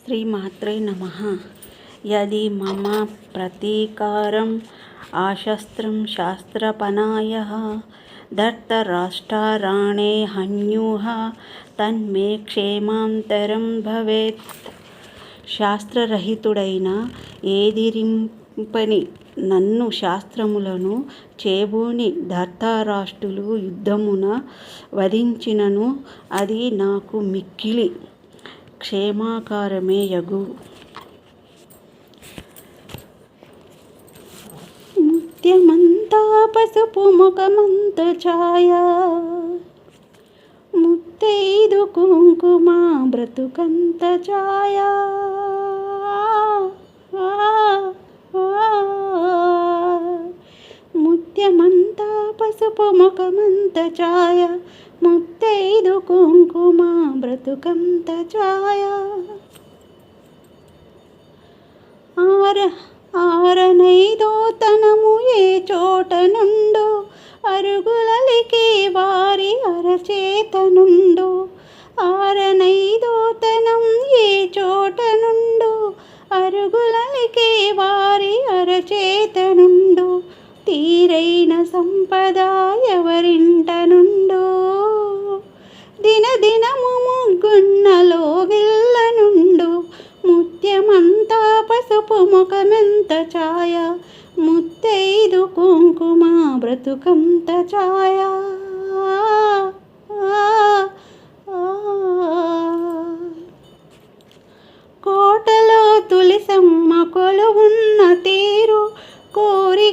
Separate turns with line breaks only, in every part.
శ్రీమాత్రే నమః. యది మమ ప్రతీకారం ఆశస్త్రం శాస్త్రపనాయః ధర్తరాష్ట్రారాణే హన్యూః తన్మే క్షేమాంతరం భవేత్. శాస్త్రరహితుడైన ఏదిరింపని నన్ను శాస్త్రములను చేబూని ధర్తరాష్ట్రులు యుద్ధమున వధించినను అది నాకు మిక్కిలి క్షేమకరమే యగు. ముత్యమంతా పసుపు ముఖమంత ఛాయ ముత్తైదు కుంకుమ బ్రతుకంత ఛాయ ముత్యమంతా పసుపు ముఖమంత ఛాయ ముత్తైదు కుంకుమ బ్రతుకంత ఛాయ ఆరనైదో తనము ఏ చోట నుండు అరుగులలికి వారి అరచేత నుండు ఆరనైదో తనం ఏ చోట నుండు అరుగులలికి వారి అరచేత నుండు తీరైన సంపద ఎవరింట నుండు దినదినము ముగ్గున్నలో గిల్ల నుండు ముత్యమంతా పసుపు ముఖమెంత ఛాయ ముత్తైదు కుంకుమ బ్రతుకంత ఛాయ కోటలో తులసమ్మ కొలువున్న తీరు కోరి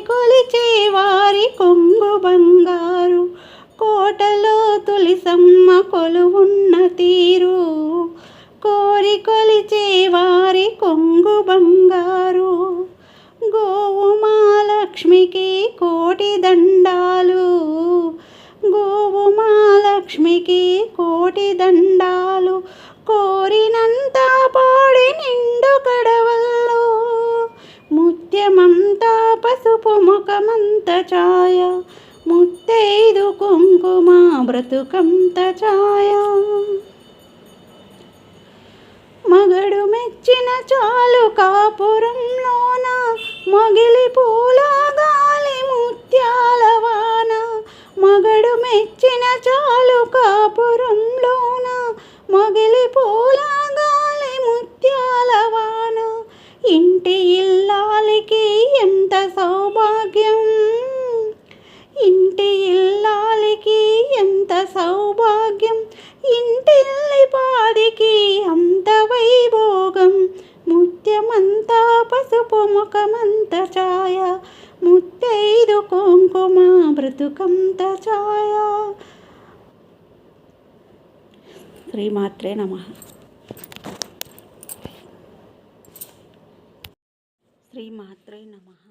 కొలిచే వారి కొంగు బంగారు కోటలో తులసమ్మ కొలువున్న తీరు కోరి కొలిచే వారి కొంగు బంగారు గోవు మహాలక్ష్మికి కోటి దండాలు గోవు మహాలక్ష్మికి కోటి దండాలు కోరినంత పాడి నిండు కడవల్లో ముత్యమంతా పసుపు ముఖమంత ఛాయ ముత్తైదు కుంకుమ బ్రతుకంత ఛాయ మగడు మెచ్చిన చాలు కాపురంలోన మొగిలి పూల గాలి ముత్యాల వాన మగడు మెచ్చిన చాలు కాపురంలోన మొగిలి పూల గాలి ముత్యాల వాన ఇంటి ఇల్లాలికి ఎంత సౌభాగ్యం ఇంటి ఇల్లాలికి ఎంత సౌభాగ్యం ఇంటిల్లి పాదికి అంత వైభోగం ముత్యమంతా పసుపు ముఖమంత ఛాయ ముత్తైదు కుంకుమ బ్రతుకంత ఛాయ. శ్రీమాత్రే నమః. శ్రీమాత్రే నమః.